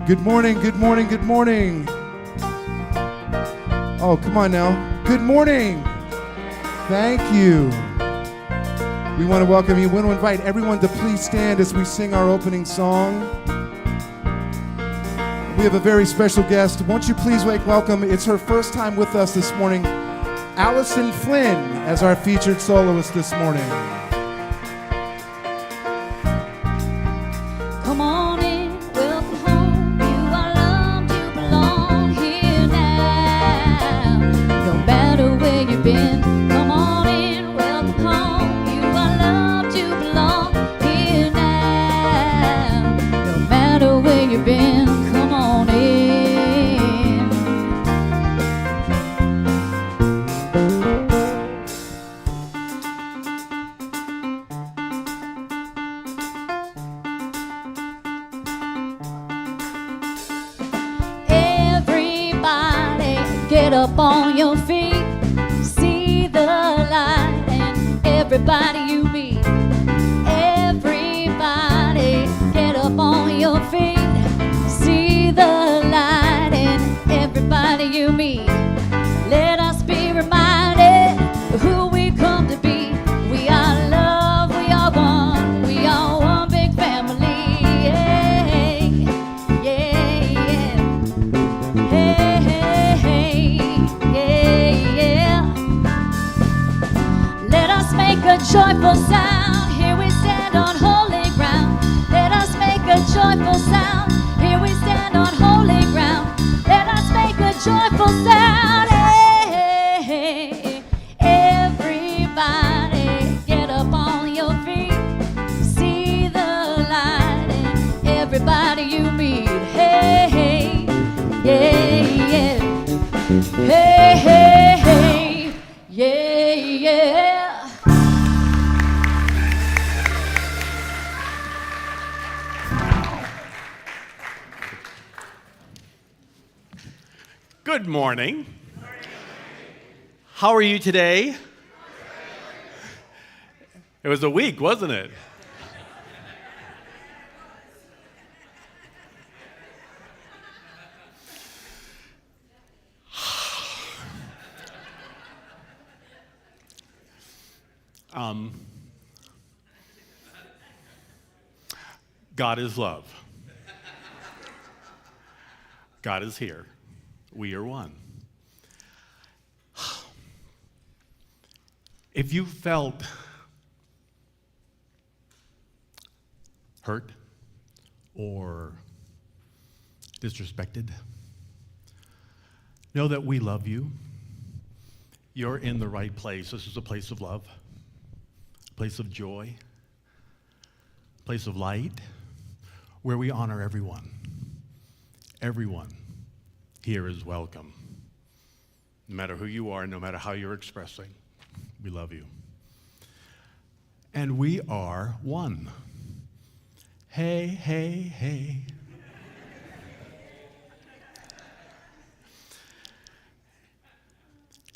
Good morning, good morning, good morning. Oh, come on now. Good morning. Thank you. We want to welcome you. We want to invite everyone to please stand as we sing our opening song. We have a very special guest. Won't you please welcome, it's her first time with us this morning, Allison Flynn as our featured soloist this morning. Come on in, welcome home. You are loved, you belong here now. No matter where you've been, come on in, welcome home. You are loved, you belong here now. No matter where you've been, come on in. Get up on your feet, see the light, and everybody you meet. Everybody, get up on your feet, see the light, and everybody you meet. Let us be reminded of who we come to be. We are love, we are one, we are one big family. Yeah, yeah, yeah. Hey, hey, hey. A joyful sound, here we stand on holy ground. Let us make a joyful sound, here we stand on holy ground. Let us make a joyful sound. Hey, hey, hey. Everybody, get up on your feet, see the light, and everybody you meet. Hey, hey, yeah, yeah. Hey, hey, hey, yeah, yeah. Good morning. How are you today? It was a week, wasn't it? God is love. God is here. We are one. If you felt hurt or disrespected, know that we love you. You're in the right place. This is a place of love, a place of joy, a place of light, where we honor everyone. Everyone here is welcome. No matter who you are, no matter how you're expressing, we love you. And we are one. Hey, hey, hey.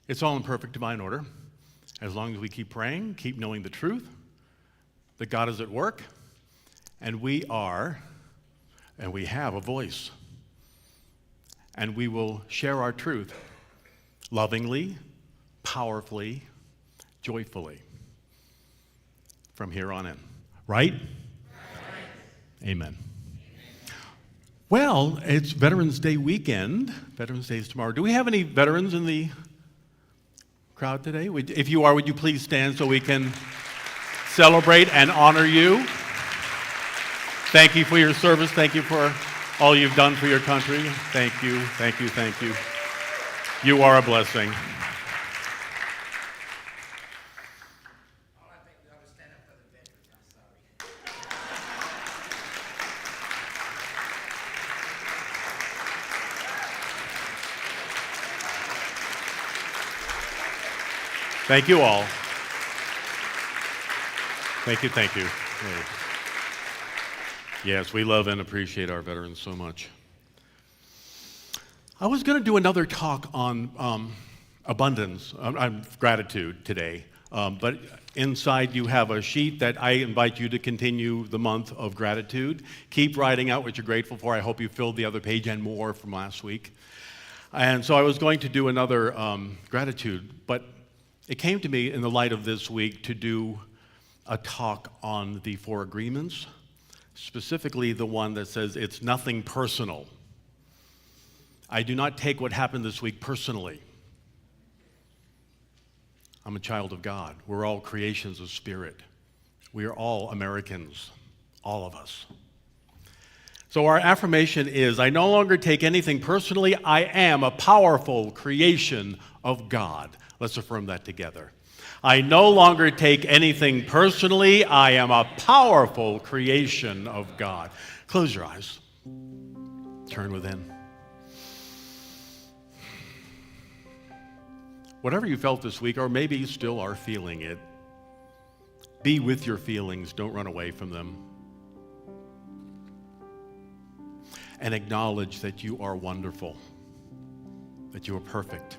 It's all in perfect divine order. As long as we keep praying, keep knowing the truth, that God is at work, and we are, and we have a voice. And we will share our truth lovingly, powerfully, joyfully from here on in. Right? Amen. Well, it's Veterans Day weekend. Veterans Day is tomorrow. Do we have any veterans in the crowd today? If you are, would you please stand so we can celebrate and honor you? Thank you for your service. Thank you for all you've done for your country. Thank you, thank you, thank you. You are a blessing. Thank you all. Thank you, thank you. Yes, we love and appreciate our veterans so much. I was going to do another talk on abundance, gratitude today. But inside you have a sheet that I invite you to continue the month of gratitude. Keep writing out what you're grateful for. I hope you filled the other page and more from last week. And so I was going to do another gratitude, but it came to me in the light of this week to do a talk on the 4 agreements, specifically the one that says it's nothing personal. I do not take what happened this week personally. I'm a child of God. We're all creations of spirit. We are all Americans, all of us. So our affirmation is, I no longer take anything personally. I am a powerful creation of God. Let's affirm that together. I no longer take anything personally. I am a powerful creation of God. Close your eyes. Turn within. Whatever you felt this week, or maybe you still are feeling it, be with your feelings. Don't run away from them. And acknowledge that you are wonderful, that you are perfect,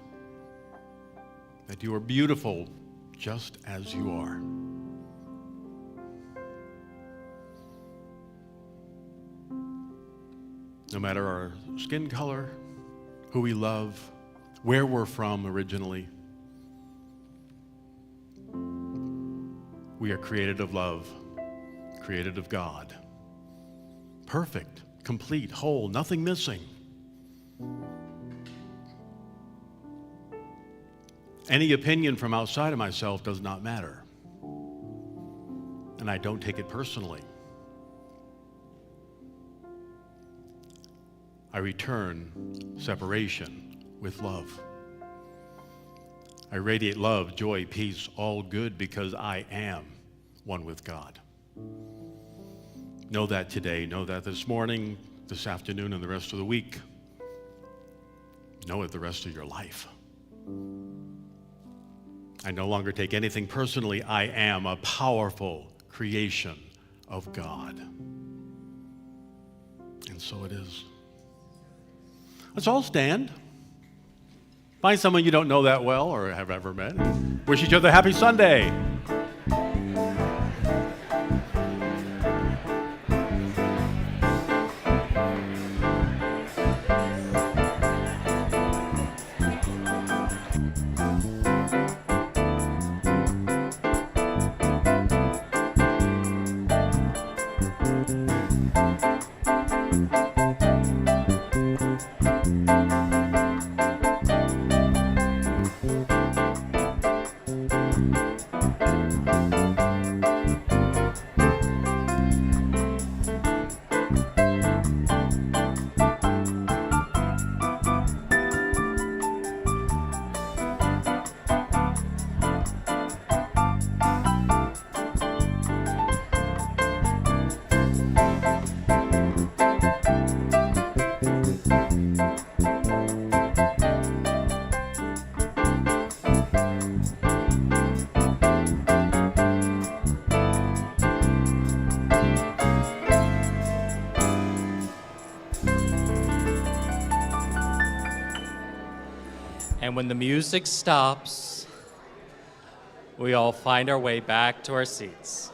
that you are beautiful just as you are. No matter our skin color, who we love, where we're from originally, we are created of love, created of God. Perfect, complete, whole, nothing missing. Any opinion from outside of myself does not matter. And I don't take it personally. I return separation with love. I radiate love, joy, peace, all good because I am one with God. Know that today. Know that this morning, this afternoon, and the rest of the week. Know it the rest of your life. I no longer take anything personally. I am a powerful creation of God. And so it is. Let's all stand. Find someone you don't know that well or have ever met. Wish each other a happy Sunday. And when the music stops, we all find our way back to our seats.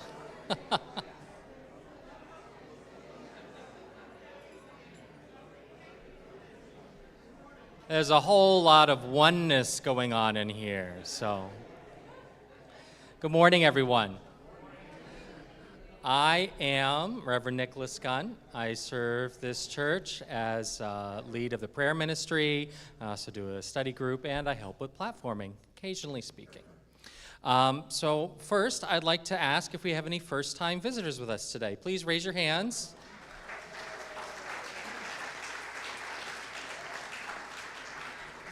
There's a whole lot of oneness going on in here, so. Good morning, everyone. I am Reverend Nicholas Gunn. I serve this church as lead of the prayer ministry. I also do a study group, and I help with platforming, occasionally speaking. So first, I'd like to ask if we have any first-time visitors with us today. Please raise your hands.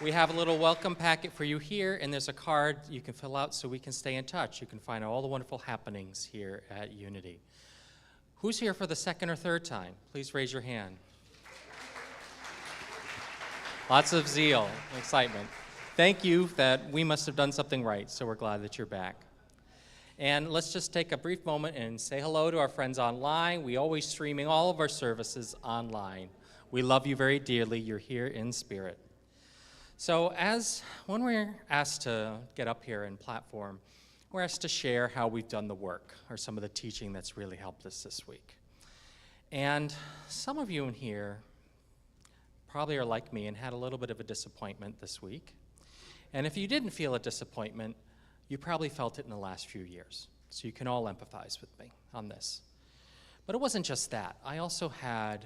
We have a little welcome packet for you here, and there's a card you can fill out so we can stay in touch. You can find all the wonderful happenings here at Unity. Who's here for the second or third time? Please raise your hand. Lots of zeal and excitement. Thank you that we must have done something right, so we're glad that you're back. And let's just take a brief moment and say hello to our friends online. We always streaming all of our services online. We love you very dearly. You're here in spirit. So when we're asked to get up here and platform, we're asked to share how we've done the work or some of the teaching that's really helped us this week. And some of you in here probably are like me and had a little bit of a disappointment this week. And if you didn't feel a disappointment, you probably felt it in the last few years. So you can all empathize with me on this. But it wasn't just that. I also had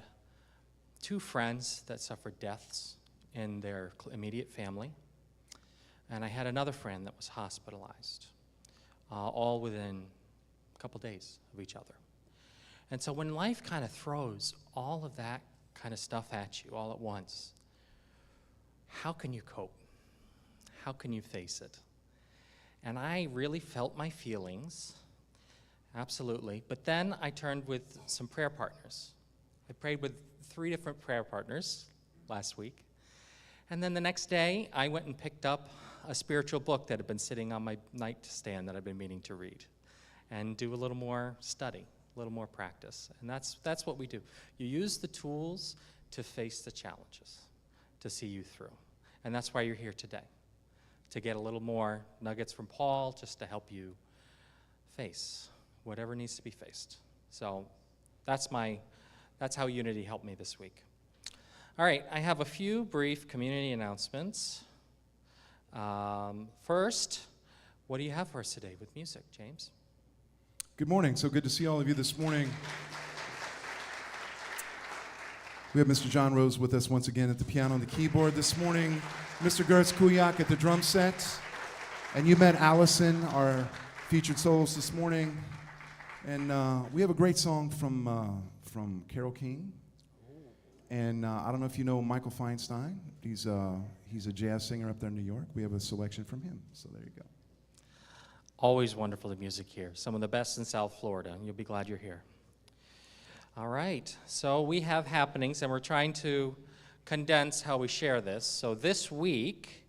2 friends that suffered deaths in their immediate family. And I had another friend that was hospitalized, all within a couple days of each other. And so when life kind of throws all of that kind of stuff at you all at once, how can you cope? How can you face it? And I really felt my feelings, absolutely. But then I turned with some prayer partners. I prayed with 3 different prayer partners last week. And then the next day, I went and picked up a spiritual book that had been sitting on my nightstand that I've been meaning to read and do a little more study, a little more practice. And that's what we do. You use the tools to face the challenges, to see you through. And that's why you're here today, to get a little more nuggets from Paul just to help you face whatever needs to be faced. So that's how Unity helped me this week. All right, I have a few brief community announcements. First, what do you have for us today with music, James? Good morning. So good to see all of you this morning. We have Mr. John Rose with us once again at the piano and the keyboard this morning. Mr. Gertz Kuyak at the drum set. And you met Allison, our featured soloist this morning. And we have a great song from Carole King. And I don't know if you know Michael Feinstein. He's a jazz singer up there in New York. We have a selection from him. So there you go. Always wonderful the music here. Some of the best in South Florida. You'll be glad you're here. All right. So we have happenings, and we're trying to condense how we share this. So this week,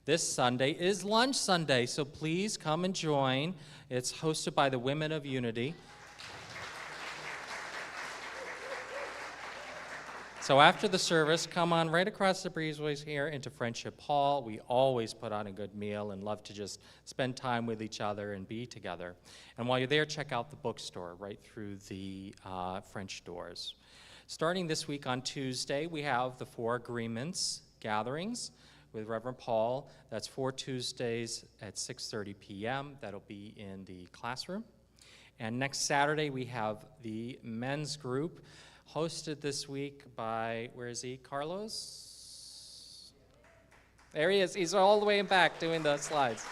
this Sunday is Lunch Sunday. So please come and join. It's hosted by the Women of Unity. So after the service, come on right across the breezeways here into Friendship Hall. We always put on a good meal and love to just spend time with each other and be together. And while you're there, check out the bookstore right through the French doors. Starting this week on Tuesday, we have the 4 Agreements gatherings with Reverend Paul. That's 4 Tuesdays at 6:30 p.m. That'll be in the classroom. And next Saturday, we have the men's group, hosted this week by, where is he, Carlos? There he is. He's all the way in back doing the slides.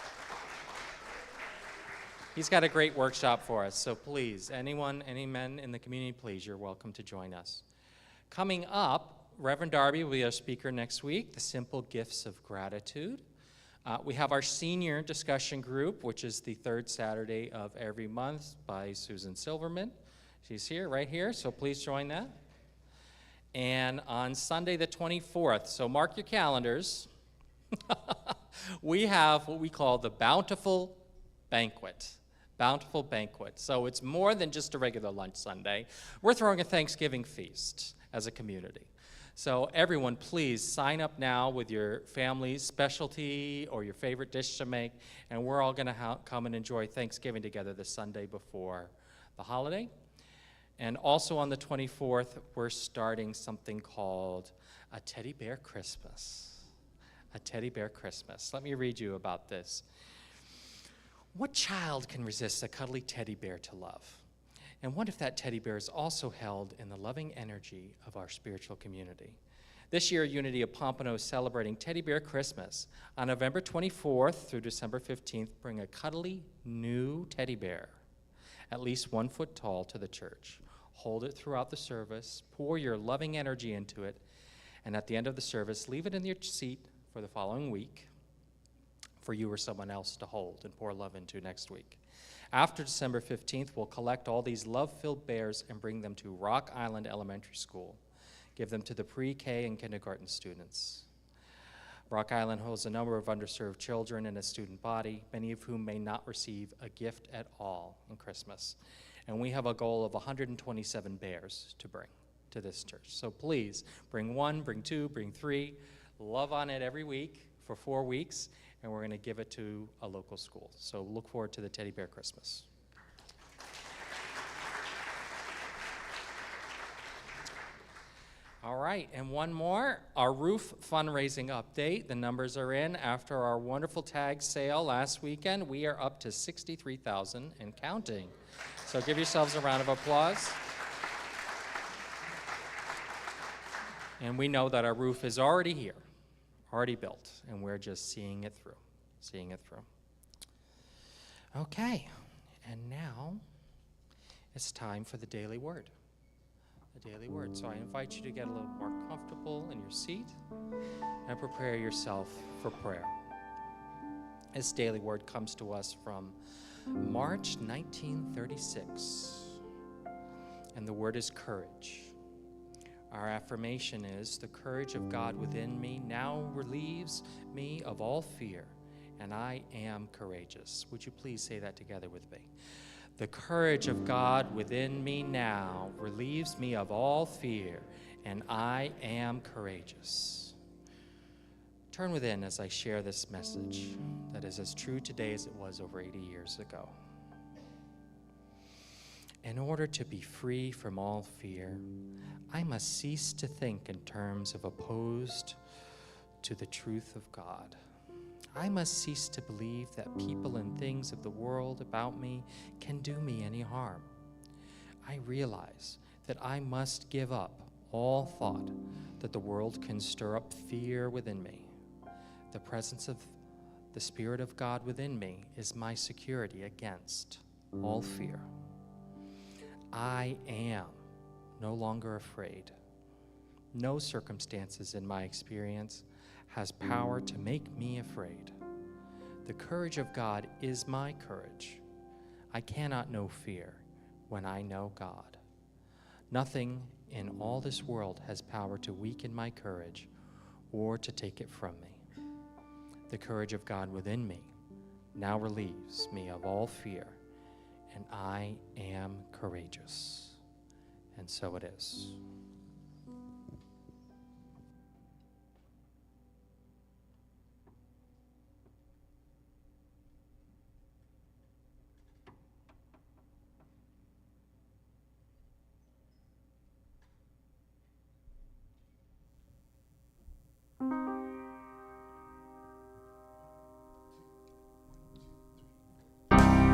He's got a great workshop for us, so please, any men in the community, please, you're welcome to join us. Coming up, Reverend Darby will be our speaker next week, the Simple Gifts of Gratitude. We have our senior discussion group, which is the 3rd Saturday of every month by Susan Silverman. She's here, right here, so please join that. And on Sunday the 24th, so mark your calendars, we have what we call the Bountiful Banquet. Bountiful Banquet. So it's more than just a regular lunch Sunday. We're throwing a Thanksgiving feast as a community. So everyone, please sign up now with your family's specialty or your favorite dish to make, and we're all going to come and enjoy Thanksgiving together the Sunday before the holiday. And also on the 24th, we're starting something called a Teddy Bear Christmas. A Teddy Bear Christmas. Let me read you about this. What child can resist a cuddly teddy bear to love? And what if that teddy bear is also held in the loving energy of our spiritual community? This year, Unity of Pompano is celebrating Teddy Bear Christmas. On November 24th through December 15th, bring a cuddly new teddy bear, at least 1 foot tall, to the church. Hold it throughout the service, pour your loving energy into it, and at the end of the service, leave it in your seat for the following week for you or someone else to hold and pour love into next week. After December 15th, we'll collect all these love-filled bears and bring them to Rock Island Elementary School. Give them to the pre-K and kindergarten students. Rock Island holds a number of underserved children in a student body, many of whom may not receive a gift at all in Christmas. And we have a goal of 127 bears to bring to this church. So please, bring 1, bring 2, bring 3. Love on it every week for 4 weeks, and we're going to give it to a local school. So look forward to the Teddy Bear Christmas. All right, and one more, our roof fundraising update. The numbers are in. After our wonderful tag sale last weekend, we are up to $63,000 and counting. So give yourselves a round of applause. And we know that our roof is already here, already built, and we're just seeing it through, Okay, and now it's time for the daily word. The daily word. So I invite you to get a little more comfortable in your seat and prepare yourself for prayer. This daily word comes to us from March 1936, and the word is courage. Our affirmation is, the courage of God within me now relieves me of all fear, and I am courageous. Would you please say that together with me? The courage of God within me now relieves me of all fear, and I am courageous. Turn within as I share this message that is as true today as it was over 80 years ago. In order to be free from all fear, I must cease to think in terms of opposed to the truth of God. I must cease to believe that people and things of the world about me can do me any harm. I realize that I must give up all thought that the world can stir up fear within me. The presence of the Spirit of God within me is my security against all fear. I am no longer afraid. No circumstances in my experience has power to make me afraid. The courage of God is my courage. I cannot know fear when I know God. Nothing in all this world has power to weaken my courage or to take it from me. The courage of God within me now relieves me of all fear, and I am courageous. And so it is.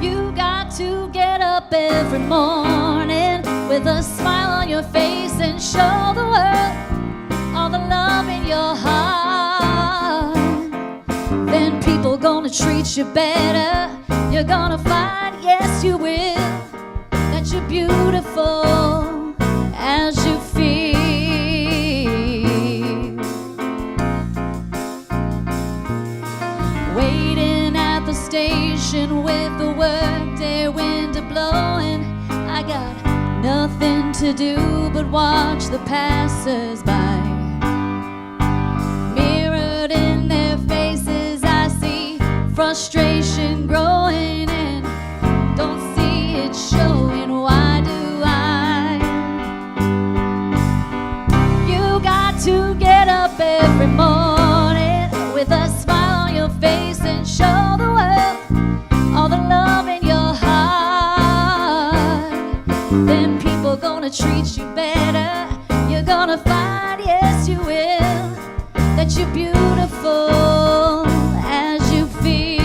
You got to get up every morning with a smile on your face and show the world all the love in your heart. Then people gonna treat you better. You're gonna find, yes you will, that you're beautiful as you feel. Waiting at the station with the workday wind blowing, I got nothing to do but watch the passers-by. Mirrored in their faces, I see frustration growing and don't see it showing. Why do I? You got to get up every morning with a smile on your face and show the world all the love in your heart. Then people gonna treat you better. You're gonna find, yes you will, that you're beautiful as you feel.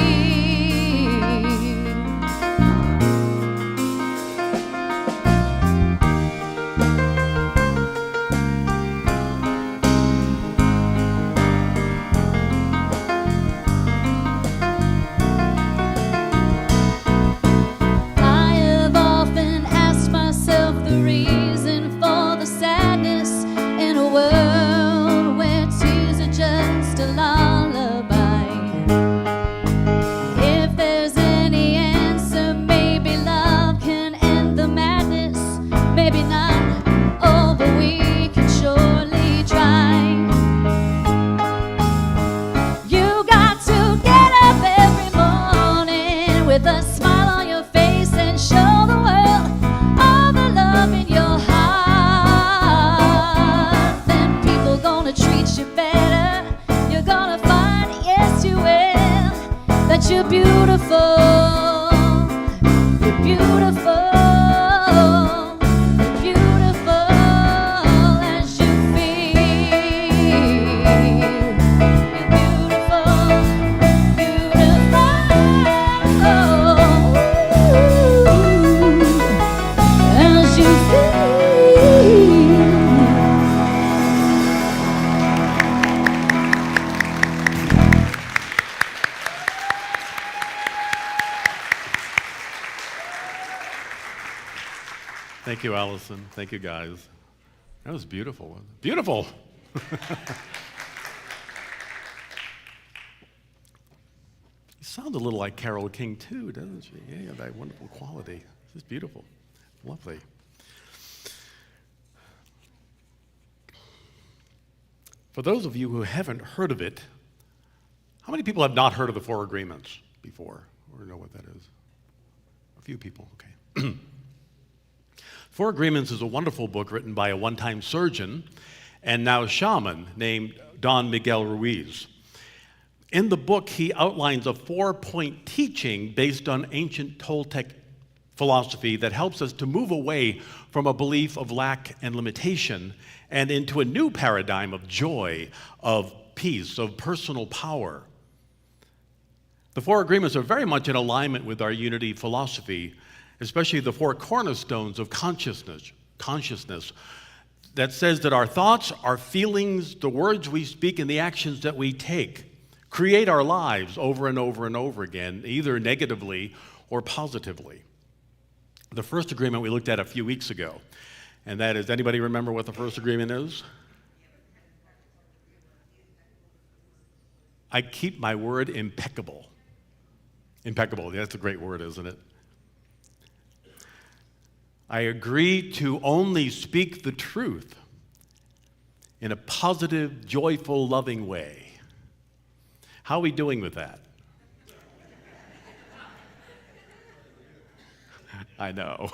I have often asked myself the reason for the sadness in a world where tears are just a lullaby. If there's any answer, maybe beautiful. You're beautiful. You're beautiful as you feel. You're beautiful, beautiful as you feel. Thank you, Allison. Thank you, guys. That was beautiful. Beautiful. You sound a little like Carole King, too, doesn't she? Yeah, that wonderful quality. This is beautiful. Lovely. For those of you who haven't heard of it, how many people have not heard of the Four Agreements before or know what that is? A few people, okay. Four Agreements is a wonderful book written by a one-time surgeon and now shaman named Don Miguel Ruiz. In the book, he outlines a 4-point teaching based on ancient Toltec philosophy that helps us to move away from a belief of lack and limitation and into a new paradigm of joy, of peace, of personal power. The Four Agreements are very much in alignment with our unity philosophy, especially the four cornerstones of consciousness that says that our thoughts, our feelings, the words we speak, and the actions that we take create our lives over and over and over again, either negatively or positively. The first agreement we looked at a few weeks ago, and that is, anybody remember what the first agreement is? I keep my word impeccable. Impeccable, that's a great word, isn't it? I agree to only speak the truth in a positive, joyful, loving way. How are we doing with that? I know.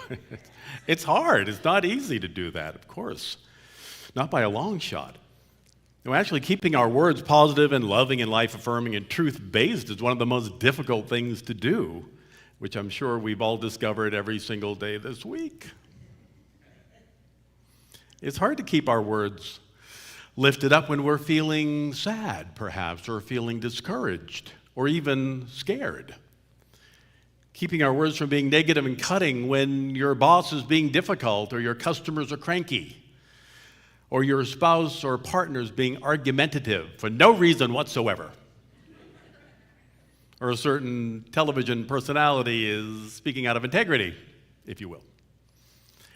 It's hard. It's not easy to do that, of course. Not by a long shot. No, actually, keeping our words positive and loving and life-affirming and truth-based is one of the most difficult things to do, which I'm sure we've all discovered every single day this week. It's hard to keep our words lifted up when we're feeling sad, perhaps, or feeling discouraged, or even scared. Keeping our words from being negative and cutting when your boss is being difficult, or your customers are cranky, or your spouse or partner is being argumentative for no reason whatsoever. Or a certain television personality is speaking out of integrity, if you will.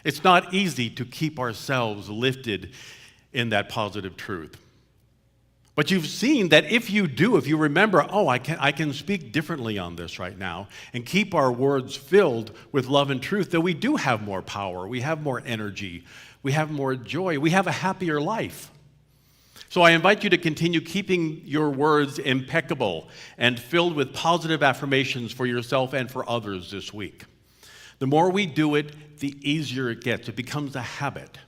It's not easy to keep ourselves lifted in that positive truth. But you've seen that if you remember, oh, I can speak differently on this right now, and keep our words filled with love and truth, that we do have more power, we have more energy, we have more joy, we have a happier life. So I invite you to continue keeping your words impeccable and filled with positive affirmations for yourself and for others this week. The more we do it, the easier it gets. It becomes a habit.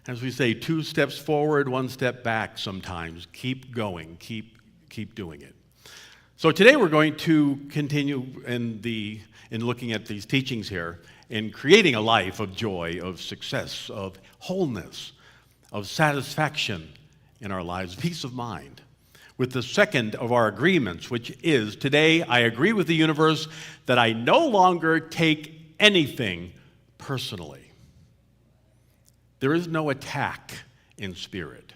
As we say, 2 steps forward, 1 step back sometimes. Keep going, keep doing it. So today we're going to continue in looking at these teachings here, in creating a life of joy, of success, of wholeness, of satisfaction in our lives, peace of mind, with the second of our agreements, which is, today I agree with the universe that I no longer take anything personally. There is no attack in spirit.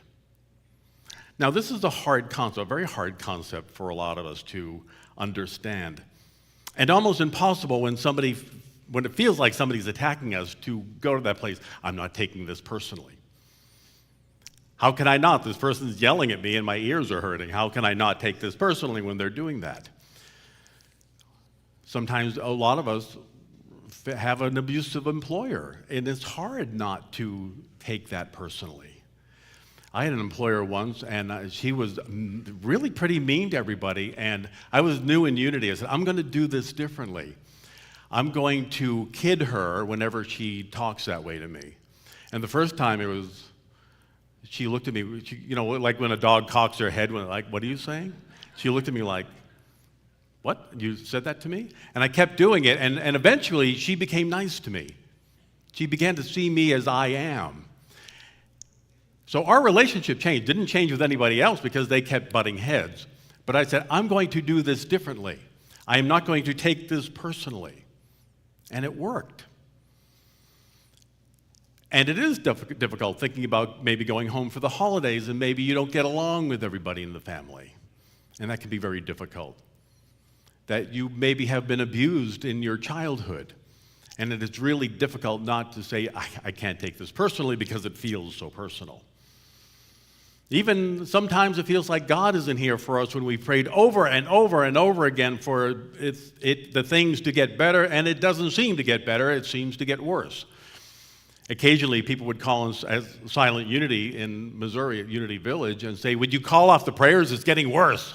Now, this is a hard concept, a very hard concept for a lot of us to understand, and almost impossible when it feels like somebody's attacking us to go to that place. I'm not taking this personally. How can I not? This person's yelling at me and my ears are hurting. How can I not take this personally when they're doing that? Sometimes a lot of us have an abusive employer, and it's hard not to take that personally. I had an employer once, and she was really pretty mean to everybody, and I was new in Unity. I said, I'm going to do this differently. I'm going to kid her whenever she talks that way to me. And the first time she looked at me, like when a dog cocks her head, like, what are you saying? She looked at me like, what? You said that to me? And I kept doing it, and eventually she became nice to me. She began to see me as I am. So our relationship changed. Didn't change with anybody else because they kept butting heads. But I said, I'm going to do this differently. I am not going to take this personally. And it worked. And it is difficult thinking about maybe going home for the holidays and maybe you don't get along with everybody in the family. And that can be very difficult. That you maybe have been abused in your childhood. And it is really difficult not to say, I can't take this personally because it feels so personal. Even sometimes it feels like God isn't here for us when we prayed over and over and over again for the things to get better, and it doesn't seem to get better, it seems to get worse. Occasionally, people would call us as Silent Unity in Missouri at Unity Village and say, would you call off the prayers? It's getting worse.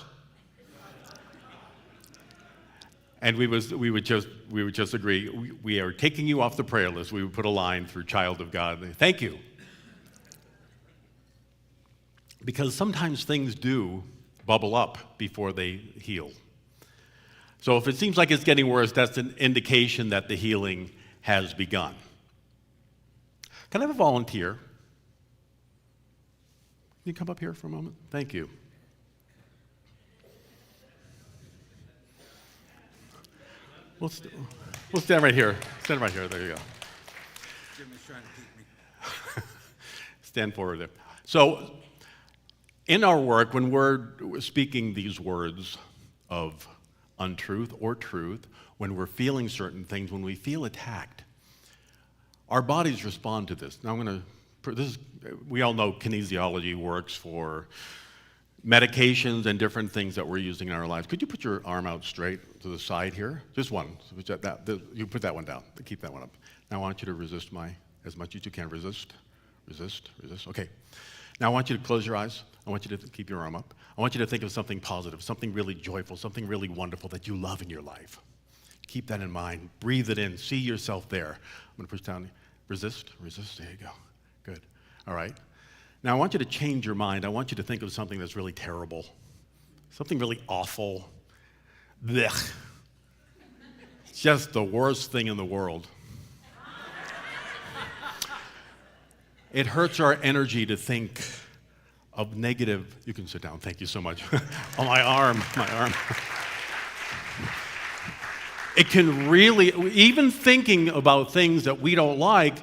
And we would just agree, we are taking you off the prayer list. We would put a line through Child of God. Thank you. Because sometimes things do bubble up before they heal. So if it seems like it's getting worse, that's an indication that the healing has begun. Can I have a volunteer? Can you come up here for a moment? Thank you. We'll stand right here. Stand right here. There you go. Jim is trying to keep me. Stand forward there. So, in our work, when we're speaking these words of untruth or truth, when we're feeling certain things, when we feel attacked, our bodies respond to this. Now, we all know kinesiology works for medications and different things that we're using in our lives. Could you put your arm out straight to the side here? Just one. You put that one down. Keep that one up. Now I want you to resist as much as you can. Resist. Okay. Now I want you to close your eyes. I want you to keep your arm up. I want you to think of something positive, something really joyful, something really wonderful that you love in your life. Keep that in mind. Breathe it in. See yourself there. I'm going to push down. Resist. There you go. Good. All right. Now, I want you to change your mind. I want you to think of something that's really terrible, something really awful. Blech. It's just the worst thing in the world. It hurts our energy to think of negative. You can sit down. Thank you so much. Oh, my arm. It can really, even thinking about things that we don't like,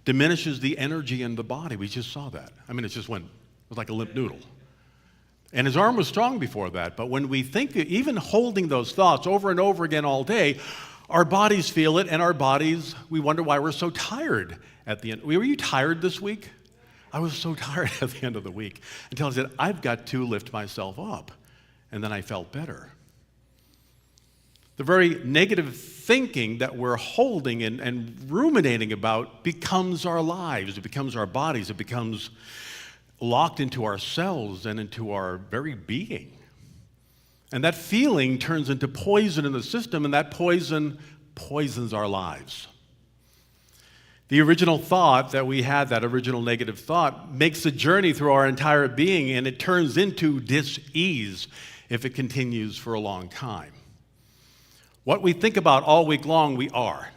diminishes the energy in the body. We just saw that. I mean, it was like a limp noodle. And his arm was strong before that, but when we think, even holding those thoughts over and over again all day, our bodies feel it, and our bodies, we wonder why we're so tired at the end. Were you tired this week? I was so tired at the end of the week until I said, I've got to lift myself up. And then I felt better. The very negative thinking that we're holding and ruminating about becomes our lives, it becomes our bodies, it becomes locked into our cells and into our very being. And that feeling turns into poison in the system, and that poison poisons our lives. The original thought that we had, that original negative thought, makes a journey through our entire being, and it turns into dis-ease if it continues for a long time. What we think about all week long, we are.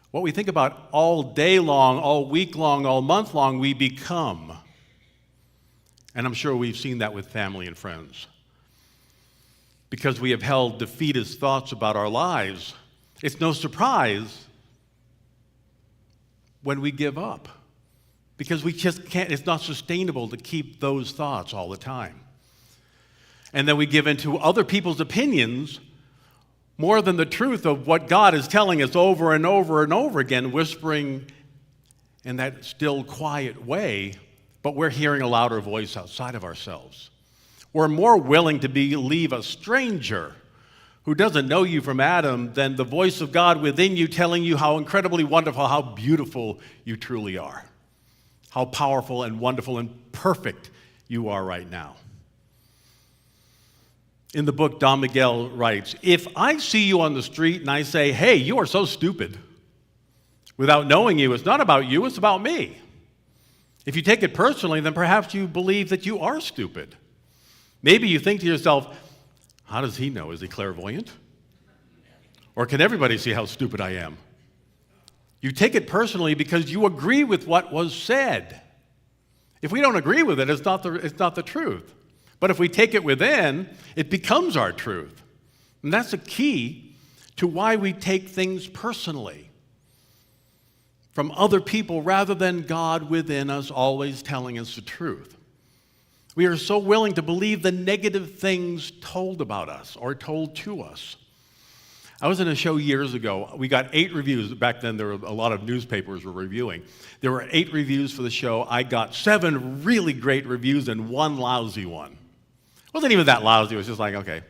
What we think about all day long, all week long, all month long, we become. And I'm sure we've seen that with family and friends. Because we have held defeatist thoughts about our lives, it's no surprise when we give up. Because we just can't, it's not sustainable to keep those thoughts all the time. And then we give in to other people's opinions more than the truth of what God is telling us over and over and over again, whispering in that still, quiet way, but we're hearing a louder voice outside of ourselves. We're more willing to believe a stranger who doesn't know you from Adam than the voice of God within you telling you how incredibly wonderful, how beautiful you truly are, how powerful and wonderful and perfect you are right now. In the book, Don Miguel writes, if I see you on the street and I say, hey, you are so stupid, without knowing you, it's not about you, it's about me. If you take it personally, then perhaps you believe that you are stupid. Maybe you think to yourself, How does he know? Is he clairvoyant? Or can everybody see how stupid I am? You take it personally because you agree with what was said. If we don't agree with it, it's not the truth. But if we take it within, it becomes our truth. And that's the key to why we take things personally from other people rather than God within us always telling us the truth. We are so willing to believe the negative things told about us or told to us. I was in a show years ago. We got 8 reviews. Back then, there were a lot of newspapers were reviewing. There were 8 reviews for the show. I got 7 really great reviews and 1 lousy one. It wasn't even that lousy. It was just like, okay,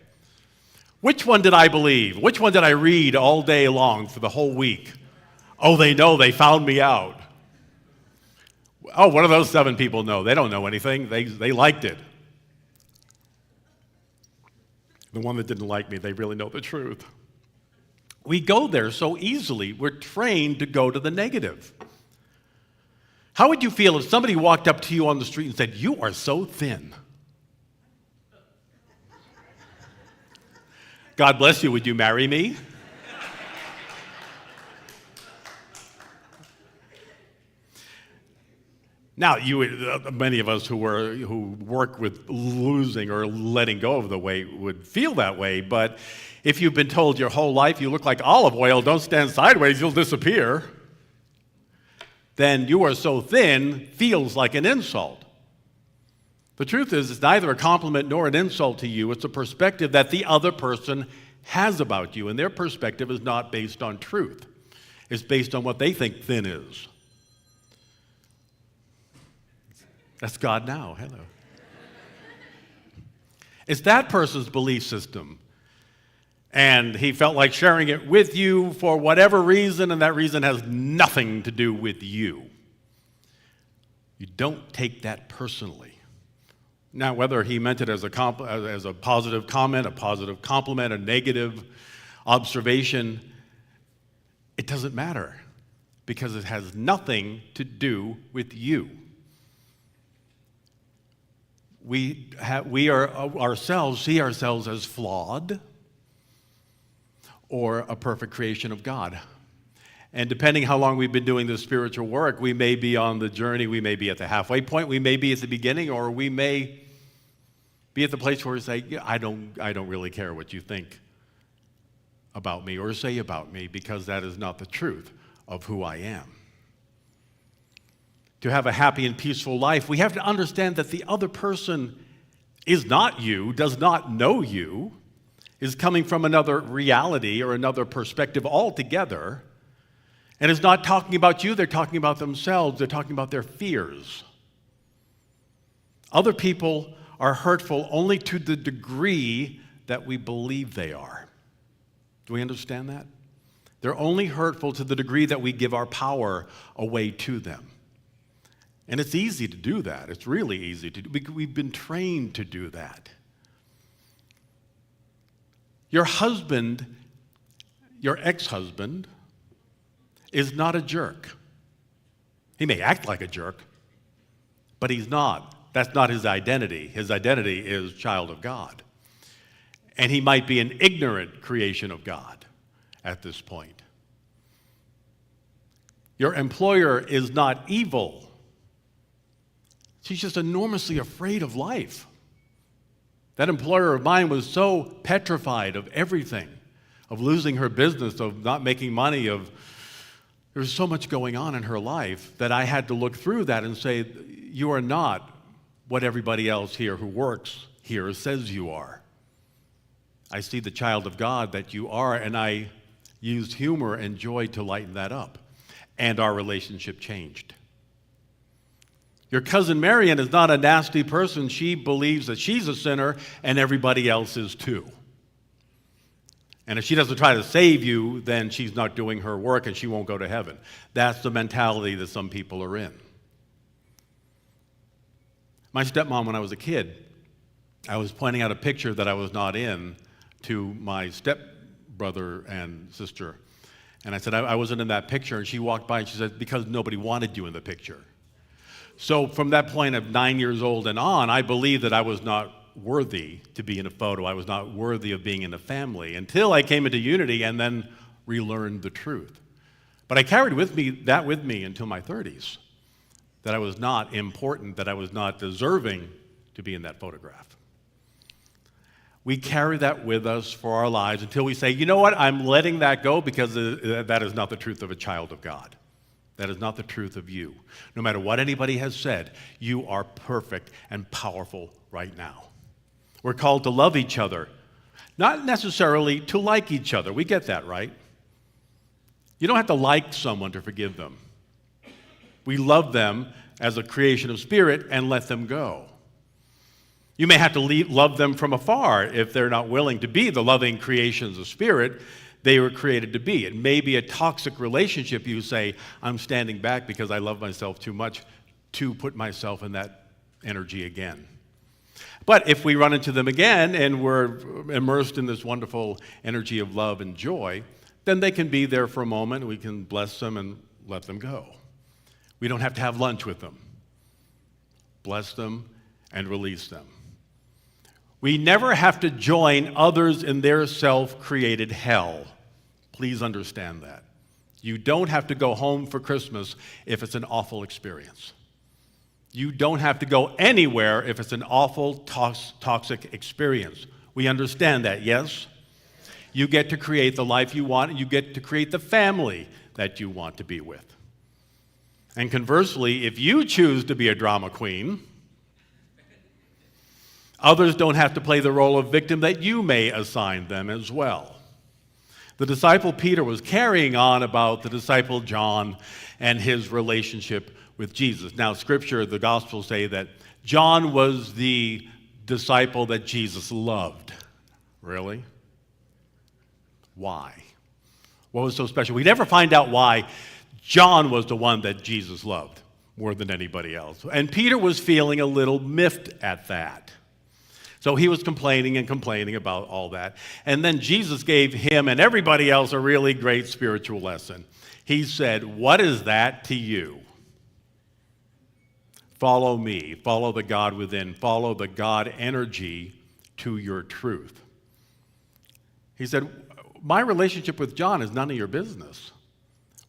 which one did I believe? Which one did I read all day long for the whole week? Oh, they know. They found me out. Oh, what do those 7 people know? They don't know anything. They liked it. The one that didn't like me, they really know the truth. We go there so easily. We're trained to go to the negative. How would you feel if somebody walked up to you on the street and said, "You are so thin"? God bless you, would you marry me? Now, many of us who work with losing or letting go of the weight would feel that way, but if you've been told your whole life you look like olive oil, don't stand sideways, you'll disappear, then "you are so thin" feels like an insult. The truth is, it's neither a compliment nor an insult to you. It's a perspective that the other person has about you, and their perspective is not based on truth. It's based on what they think thin is. That's God now. Hello. It's that person's belief system. And he felt like sharing it with you for whatever reason, and that reason has nothing to do with you. You don't take that personally. Now, whether he meant it as a positive comment, a positive compliment, a negative observation, it doesn't matter because it has nothing to do with you. We see ourselves as flawed or a perfect creation of God. And depending how long we've been doing this spiritual work, we may be on the journey, we may be at the halfway point, we may be at the beginning, or we may be at the place where we say, "Yeah, I don't really care what you think about me or say about me, because that is not the truth of who I am." To have a happy and peaceful life, we have to understand that the other person is not you, does not know you, is coming from another reality or another perspective altogether, and is not talking about you, they're talking about themselves, they're talking about their fears. Other people are hurtful only to the degree that we believe they are. Do we understand that? They're only hurtful to the degree that we give our power away to them. And it's easy to do that. It's really easy to do. We've been trained to do that. Your husband, your ex-husband, is not a jerk. He may act like a jerk, but he's not. That's not his identity. His identity is child of God. And he might be an ignorant creation of God at this point. Your employer is not evil. She's just enormously afraid of life. That employer of mine was so petrified of everything, of losing her business, of not making money, of there was so much going on in her life that I had to look through that and say, "You are not what everybody else here who works here says you are. I see the child of God that you are," and I used humor and joy to lighten that up. And our relationship changed. Your cousin Marion is not a nasty person. She believes that she's a sinner and everybody else is too. And if she doesn't try to save you, then she's not doing her work and she won't go to heaven. That's the mentality that some people are in. My stepmom, when I was a kid, I was pointing out a picture that I was not in to my stepbrother and sister. And I said, I wasn't in that picture. And she walked by and she said, "Because nobody wanted you in the picture." So from that point of 9 years old and on, I believed that I was not worthy to be in a photo. I was not worthy of being in a family until I came into Unity and then relearned the truth. But I carried with me until my 30s, that I was not important, that I was not deserving to be in that photograph. We carry that with us for our lives until we say, you know what, I'm letting that go because that is not the truth of a child of God. That is not the truth of you. No matter what anybody has said, you are perfect and powerful right now. We're called to love each other, not necessarily to like each other. We get that, right? You don't have to like someone to forgive them. We love them as a creation of spirit and let them go. You may have to love them from afar if they're not willing to be the loving creations of spirit they were created to be. It may be a toxic relationship. You say, I'm standing back because I love myself too much to put myself in that energy again. But if we run into them again and we're immersed in this wonderful energy of love and joy, then they can be there for a moment. We can bless them and let them go. We don't have to have lunch with them. Bless them and release them. We never have to join others in their self-created hell. Please understand that. You don't have to go home for Christmas if it's an awful experience. You don't have to go anywhere if it's an awful, toxic experience. We understand that, yes? You get to create the life you want, and you get to create the family that you want to be with. And conversely, if you choose to be a drama queen, others don't have to play the role of victim that you may assign them as well. The disciple Peter was carrying on about the disciple John and his relationship with Jesus. Now, Scripture, the Gospels say that John was the disciple that Jesus loved. Really? Why? What was so special? We never find out why John was the one that Jesus loved more than anybody else. And Peter was feeling a little miffed at that. So he was complaining about all that. And then Jesus gave him and everybody else a really great spiritual lesson. He said, what is that to you? Follow me. Follow the God within. Follow the God energy to your truth. He said, my relationship with John is none of your business.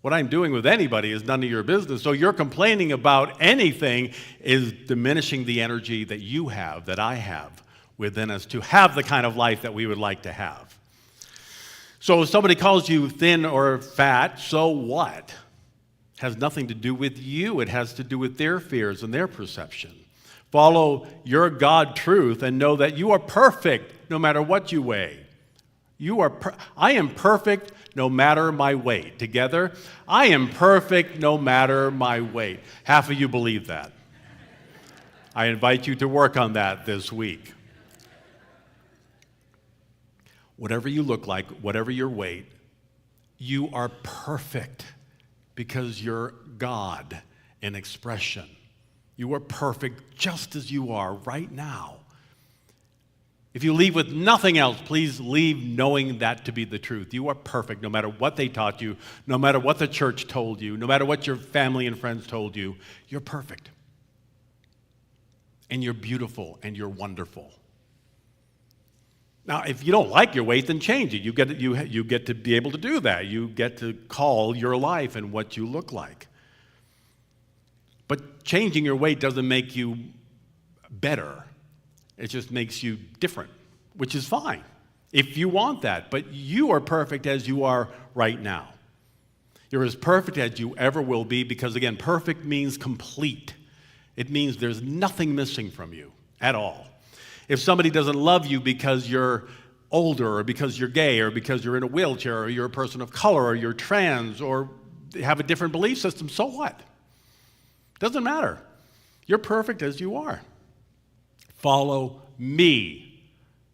What I'm doing with anybody is none of your business. So your complaining about anything is diminishing the energy that you have, that I have within us to have the kind of life that we would like to have. So if somebody calls you thin or fat, so what? It has nothing to do with you. It has to do with their fears and their perception. Follow your God truth and know that you are perfect no matter what you weigh. I am perfect no matter my weight. Together, I am perfect no matter my weight. Half of you believe that. I invite you to work on that this week. Whatever you look like, whatever your weight, you are perfect because you're God in expression. You are perfect just as you are right now. If you leave with nothing else, please leave knowing that to be the truth. You are perfect no matter what they taught you, no matter what the church told you, no matter what your family and friends told you. You're perfect. And you're beautiful and you're wonderful. Now, if you don't like your weight, then change it. You get to be able to do that. You get to call your life and what you look like. But changing your weight doesn't make you better. It just makes you different, which is fine if you want that. But you are perfect as you are right now. You're as perfect as you ever will be because, again, perfect means complete. It means there's nothing missing from you at all. If somebody doesn't love you because you're older or because you're gay or because you're in a wheelchair or you're a person of color or you're trans or have a different belief system, so what? Doesn't matter. You're perfect as you are. Follow me,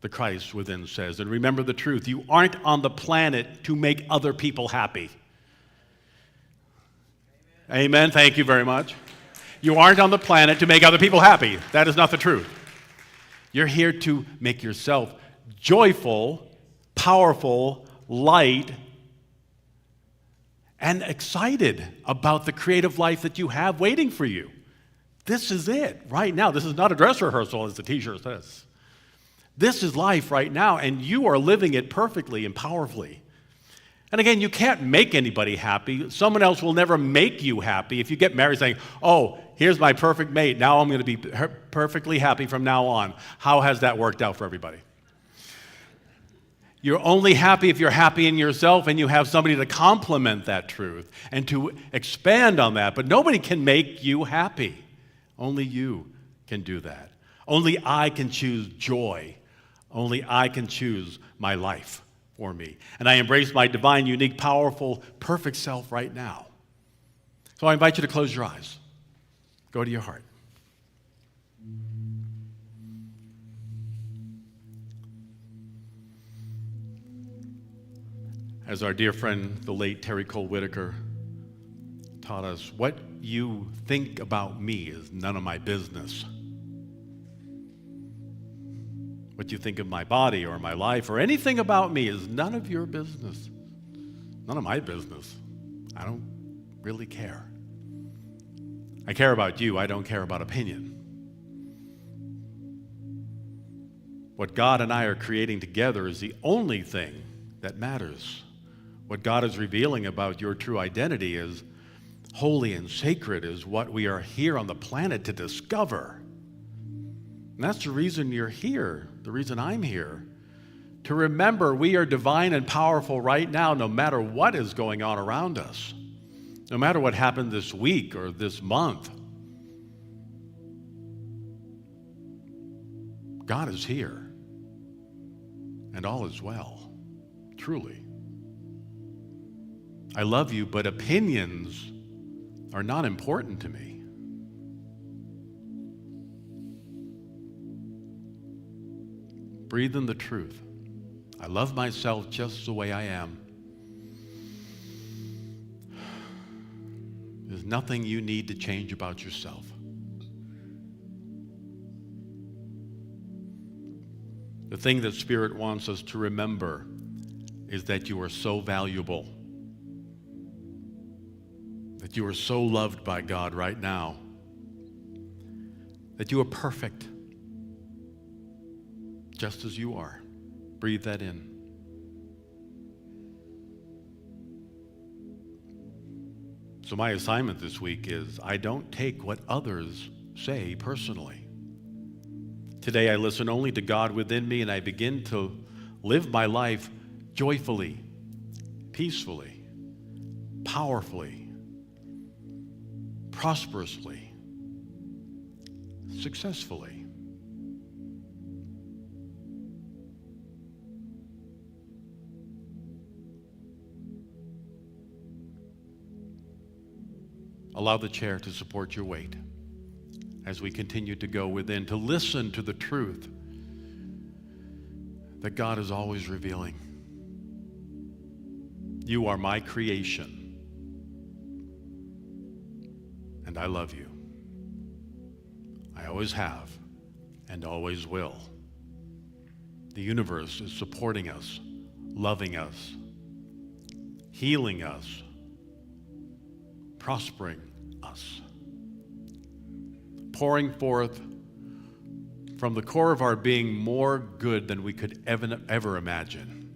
the Christ within says. And remember the truth. You aren't on the planet to make other people happy. Amen. Thank you very much. You aren't on the planet to make other people happy. That is not the truth. You're here to make yourself joyful, powerful, light, and excited about the creative life that you have waiting for you. This is it right now. This is not a dress rehearsal, as the t-shirt says. This is life right now, and you are living it perfectly and powerfully. And again, you can't make anybody happy. Someone else will never make you happy. If you get married saying, oh, here's my perfect mate, now I'm going to be perfectly happy from now on. How has that worked out for everybody? You're only happy if you're happy in yourself and you have somebody to complement that truth and to expand on that. But nobody can make you happy. Only you can do that. Only I can choose joy. Only I can choose my life for me. And I embrace my divine, unique, powerful, perfect self right now. So I invite you to close your eyes. Go to your heart. As our dear friend, the late Terry Cole Whitaker, taught us, what you think about me is none of my business. What you think of my body or my life or anything about me is none of your business. None of my business. I don't really care. I care about you. I don't care about opinion. What God and I are creating together is the only thing that matters. What God is revealing about your true identity is holy and sacred, is what we are here on the planet to discover. And that's the reason you're here, the reason I'm here, to remember we are divine and powerful right now, no matter what is going on around us, no matter what happened this week or this month. God is here, and all is well, truly. I love you, but opinions are not important to me. Breathe in the truth. I love myself just the way I am. There's nothing you need to change about yourself. The thing that Spirit wants us to remember is that you are so valuable, that you are so loved by God right now, that you are perfect, just as you are. Breathe that in. So my assignment this week is I don't take what others say personally. Today I listen only to God within me, and I begin to live my life joyfully, peacefully, powerfully, prosperously, successfully. Allow the chair to support your weight as we continue to go within, to listen to the truth that God is always revealing. You are my creation, and I love you. I always have and always will. The universe is supporting us, loving us, healing us, prospering us, pouring forth from the core of our being more good than we could ever imagine.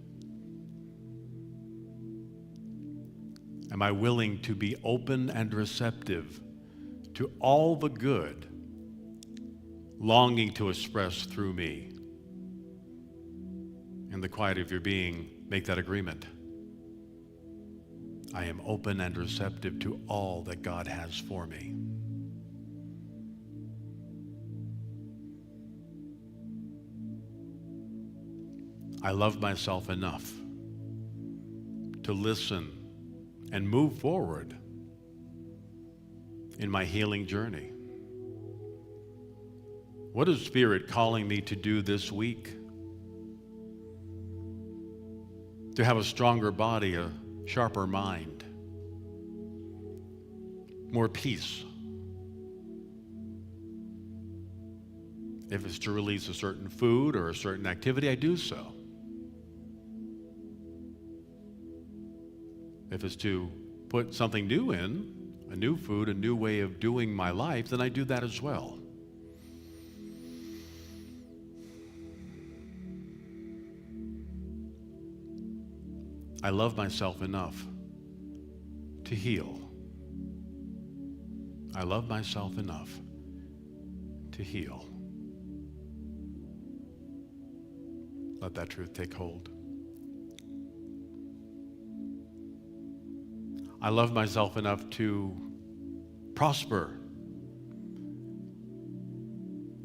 Am I willing to be open and receptive to all the good longing to express through me? In the quiet of your being, make that agreement. I am open and receptive to all that God has for me. I love myself enough to listen and move forward in my healing journey. What is Spirit calling me to do this week? To have a stronger body, a sharper mind, more peace. If it's to release a certain food or a certain activity, I do so. If it's to put something new in, a new food, a new way of doing my life, then I do that as well. I love myself enough to heal. I love myself enough to heal. Let that truth take hold. I love myself enough to prosper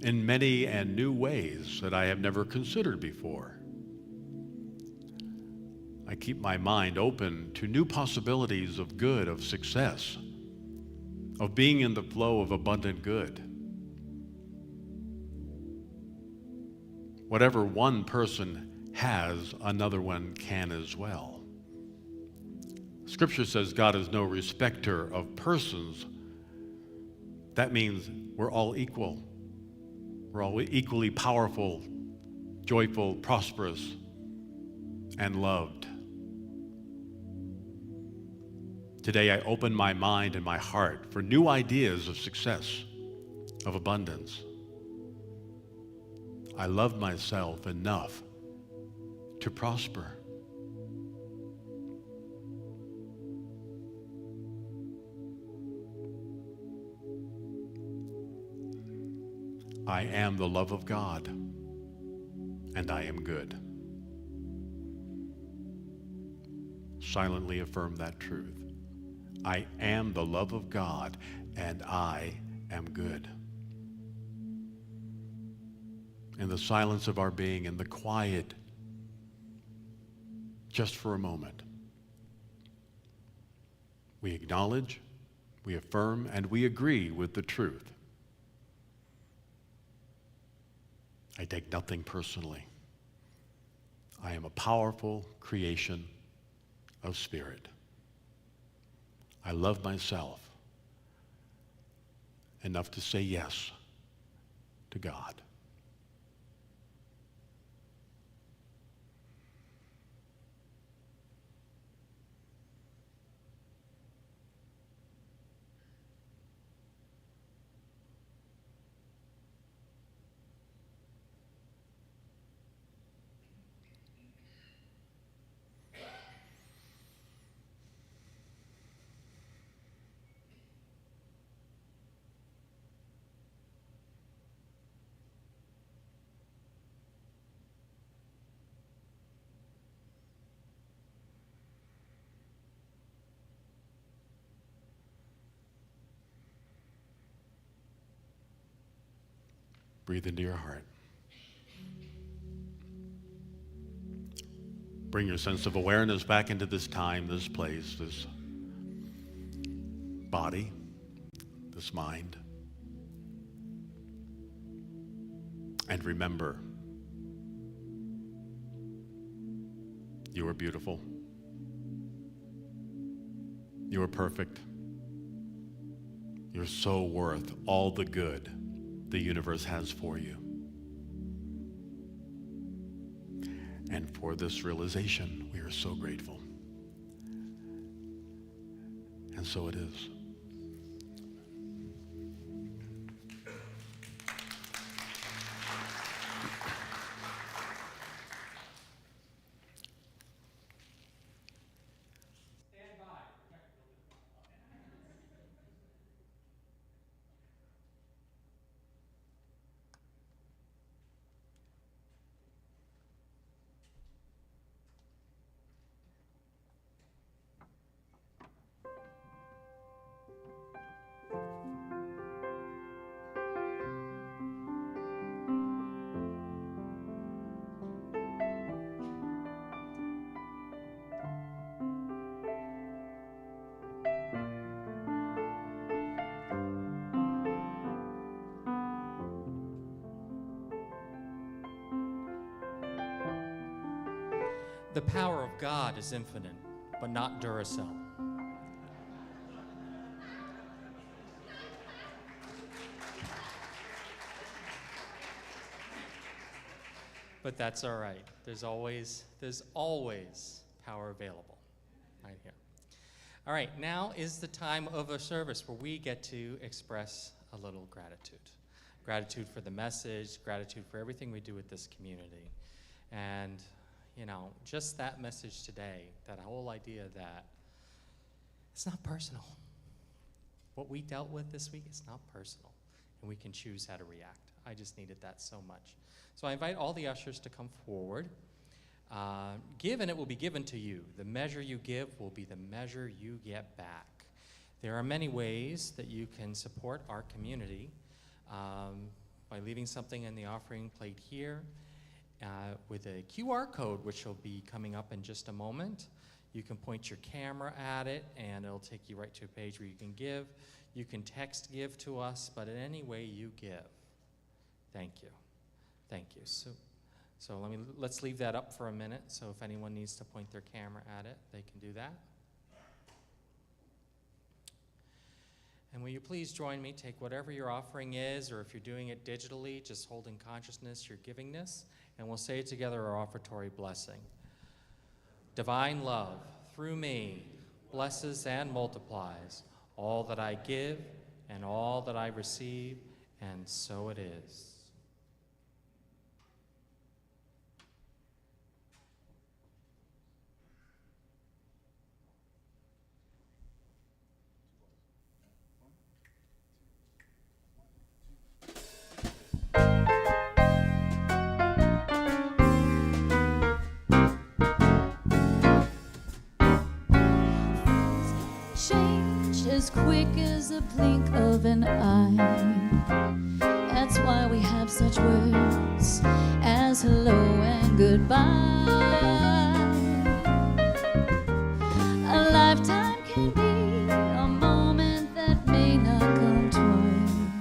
in many and new ways that I have never considered before. I keep my mind open to new possibilities of good, of success, of being in the flow of abundant good. Whatever one person has, another one can as well. Scripture says God is no respecter of persons. That means we're all equal. We're all equally powerful, joyful, prosperous, and loved. Today, I open my mind and my heart for new ideas of success, of abundance. I love myself enough to prosper. I am the love of God, and I am good. Silently affirm that truth. I am the love of God, and I am good. In the silence of our being, in the quiet, just for a moment, we acknowledge, we affirm, and we agree with the truth. I take nothing personally. I am a powerful creation of spirit. I love myself enough to say yes to God. Breathe into your heart. Bring your sense of awareness back into this time, this place, this body, this mind. And remember, you are beautiful. You are perfect. You're so worth all the good the universe has for you. And for this realization, we are so grateful. And so it is. The power of God is infinite, but not Duracell. But that's all right. There's always power available right here. All right, now is the time of a service where we get to express a little gratitude. Gratitude for the message, gratitude for everything we do with this community. And just that message today, that whole idea that it's not personal. What we dealt with this week is not personal, and we can choose how to react. I just needed that so much. So I invite all the ushers to come forward. Give, and it will be given to you. The measure you give will be the measure you get back. There are many ways that you can support our community by leaving something in the offering plate here with a QR code, which will be coming up in just a moment. You can point your camera at it, and it'll take you right to a page where you can give. You can text give to us, but in any way you give, thank you. Thank you. So let's leave that up for a minute. So if anyone needs to point their camera at it, they can do that. And will you please join me, take whatever your offering is, or if you're doing it digitally, just hold in consciousness your givingness, and we'll say together our offertory blessing. Divine love, through me, blesses and multiplies all that I give and all that I receive, and so it is. Change as quick as a blink of an eye. That's why we have such words as hello and goodbye. A lifetime can be a moment that may not come twice.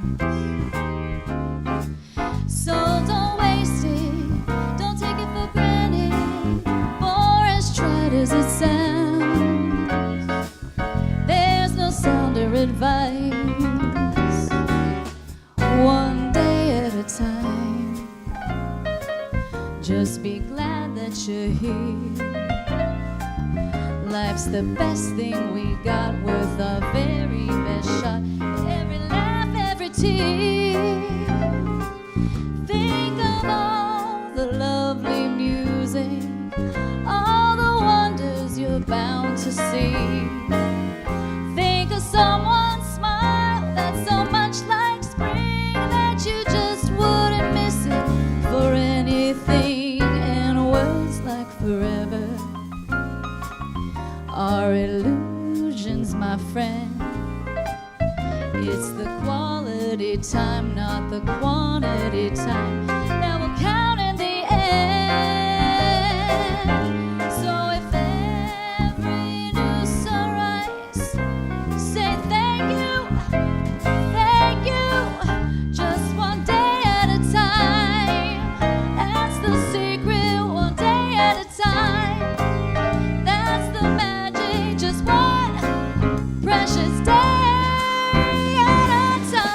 So don't waste it, don't take it for granted, for as trite as it sounds, sounder advice. One day at a time. Just be glad that you're here. Life's the best thing we got, worth our very best shot. Every laugh, every tear. Think of all the lovely music, all the wonders you're bound to see. Someone's smile that's so much like spring that you just wouldn't miss it for anything. And words like forever are illusions, my friend. It's the quality time, not the quantity time, that will count in the end. So if every new sunrise, say thank you, just one day at a time. That's the secret, one day at a time. That's the magic, just one precious day at a time.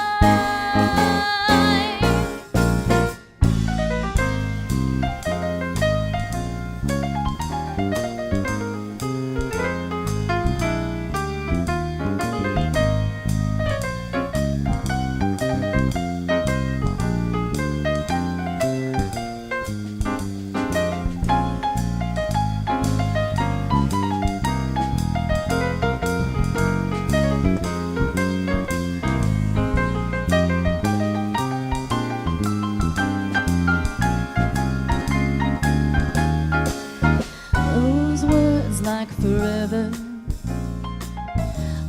Those words like forever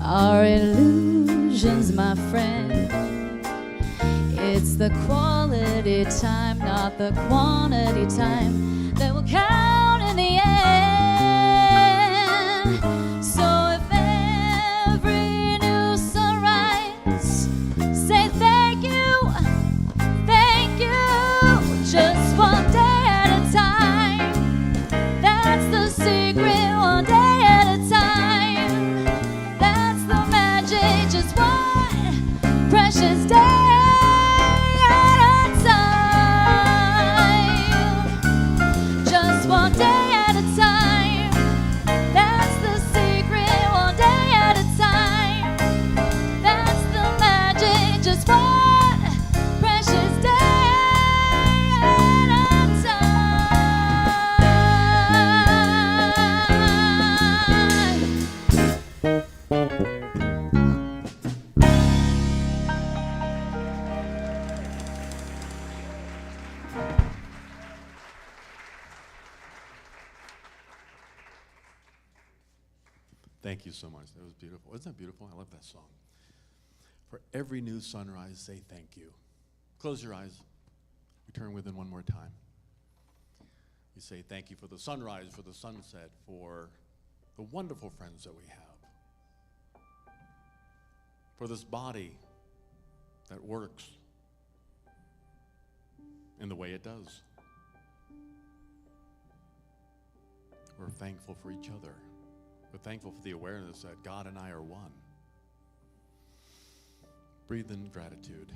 are illusions, my friend. It's the quality time, not the quantity time, that will count in the end. So if every new sunrise, say thank you, just one day at a time. That's the secret, one day at a time. That's the magic, just one precious day at a time. Just one day at a time. Thank you so much. That was beautiful. Isn't that beautiful? I love that song. For every new sunrise, say thank you. Close your eyes. We turn within one more time. You say thank you for the sunrise, for the sunset, for the wonderful friends that we have, for this body that works in the way it does. We're thankful for each other. We're thankful for the awareness that God and I are one. Breathe in gratitude.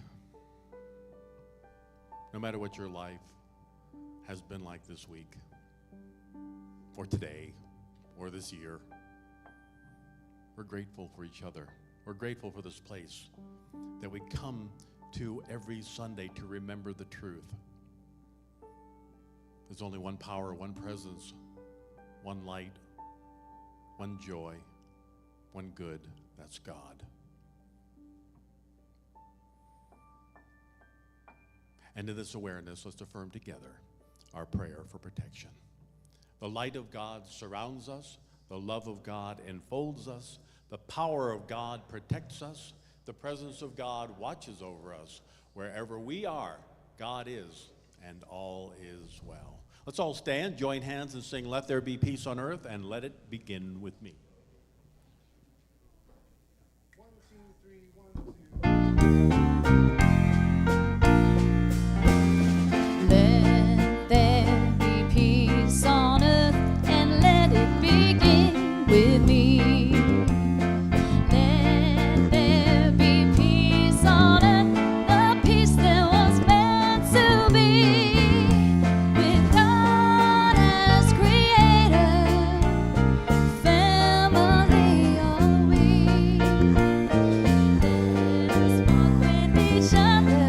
No matter what your life has been like this week, or today, or this year, we're grateful for each other. We're grateful for this place that we come to every Sunday to remember the truth. There's only one power, one presence, one light, one joy, one good. That's God. And in this awareness, let's affirm together our prayer for protection. The light of God surrounds us. The love of God enfolds us. The power of God protects us. The presence of God watches over us. Wherever we are, God is, and all is well. Let's all stand, join hands, and sing, "Let There Be Peace on Earth," and let it begin with me. 1, 2, 3, 1, 2. Let there be peace on earth, and let it begin with me. Let there be peace on earth, the peace that was meant to be. With God as creator, family are we. Let us walk with each other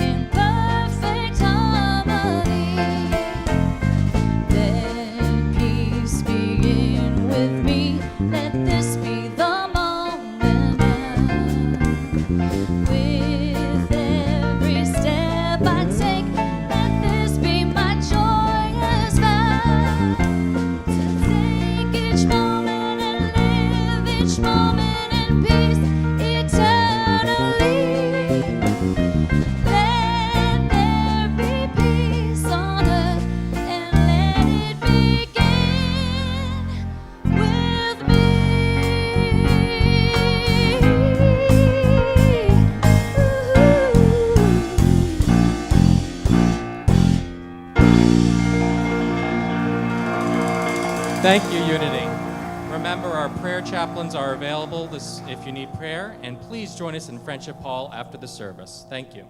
in perfect harmony. Let peace begin with me. Let this be the moment now. With every step I take, let this be my joyous vow. To take each moment and live each moment in peace eternally. Let there be peace on earth, and let it begin with me. Thank you, Unity. Remember, our prayer chaplains are available if you need prayer, and please join us in Friendship Hall after the service. Thank you.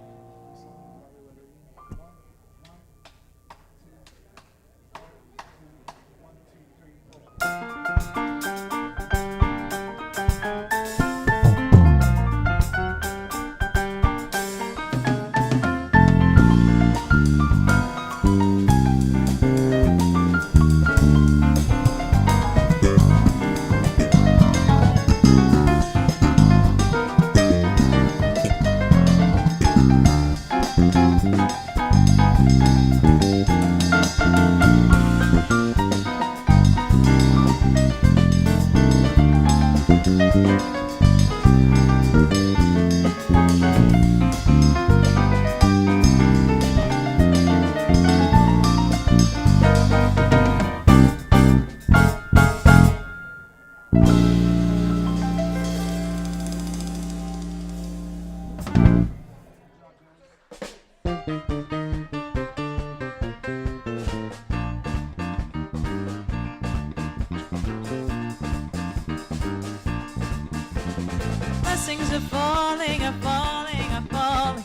Blessings are falling, are falling, are falling.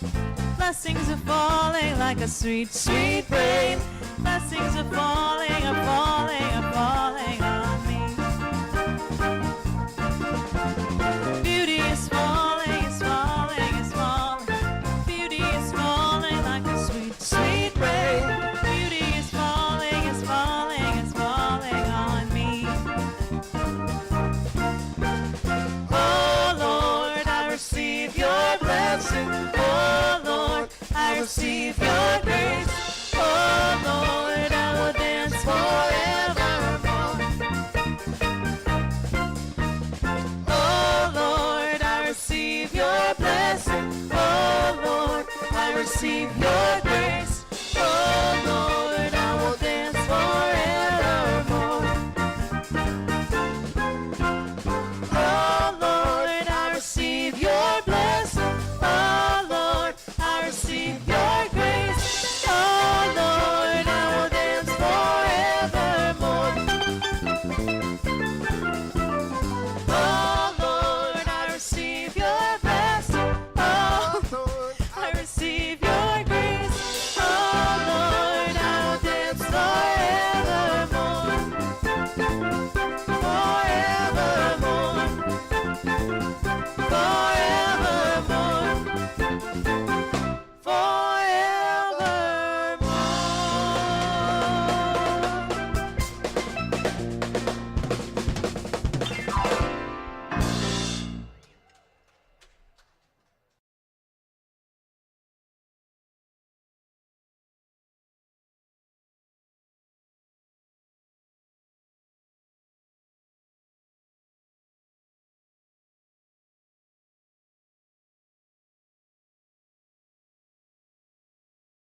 Blessings are falling like a sweet, sweet rain. Blessings are falling, are falling, are falling on me. Beauty is falling, is falling, is falling. Beauty is falling like a sweet, sweet rain. Beauty is falling, is falling, is falling on me. Oh Lord, I receive your blessing. Oh Lord, I receive your grace. Oh Lord, I will dance forevermore. receive your